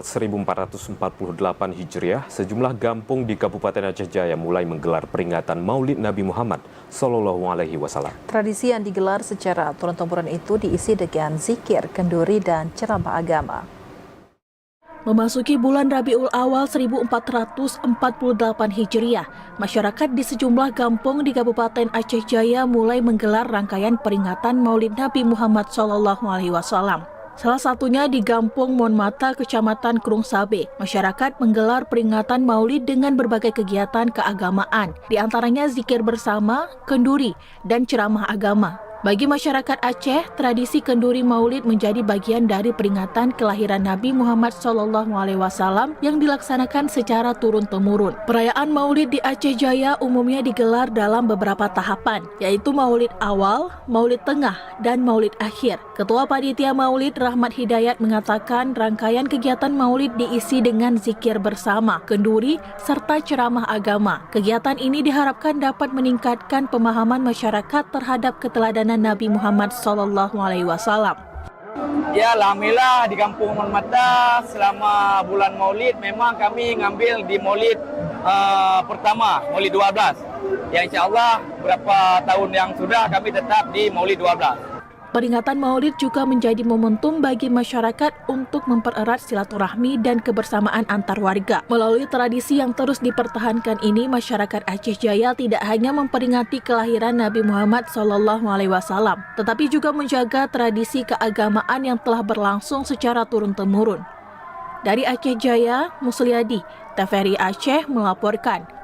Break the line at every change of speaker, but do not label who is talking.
1448 Hijriah, sejumlah kampung di Kabupaten Aceh Jaya mulai menggelar peringatan Maulid Nabi Muhammad SAW.
Tradisi yang digelar secara turun-temurun itu diisi dengan zikir, kenduri, dan ceramah agama.
Memasuki bulan Rabiul Awal 1448 Hijriah, masyarakat di sejumlah kampung di Kabupaten Aceh Jaya mulai menggelar rangkaian peringatan Maulid Nabi Muhammad SAW. Salah satunya di Kampung Monmata, Kecamatan Krung Sabe. Masyarakat menggelar peringatan Maulid dengan berbagai kegiatan keagamaan, di antaranya zikir bersama, kenduri, dan ceramah agama. Bagi masyarakat Aceh, tradisi kenduri Maulid menjadi bagian dari peringatan kelahiran Nabi Muhammad SAW yang dilaksanakan secara turun-temurun. Perayaan Maulid di Aceh Jaya umumnya digelar dalam beberapa tahapan, yaitu Maulid awal, Maulid tengah, dan Maulid akhir. Ketua Panitia Maulid Rahmat Hidayat mengatakan rangkaian kegiatan Maulid diisi dengan zikir bersama, kenduri, serta ceramah agama. Kegiatan ini diharapkan dapat meningkatkan pemahaman masyarakat terhadap keteladanan Nabi Muhammad SAW.
Ya, alhamdulillah di Kampung Monmata selama bulan Maulid memang kami ngambil di Maulid pertama, Maulid 12. Ya, insya Allah beberapa tahun yang sudah kami tetap di Maulid 12.
Peringatan Maulid juga menjadi momentum bagi masyarakat untuk mempererat silaturahmi dan kebersamaan antar warga. Melalui tradisi yang terus dipertahankan ini, masyarakat Aceh Jaya tidak hanya memperingati kelahiran Nabi Muhammad SAW, tetapi juga menjaga tradisi keagamaan yang telah berlangsung secara turun-temurun. Dari Aceh Jaya, Musliadi, TVRI Aceh melaporkan.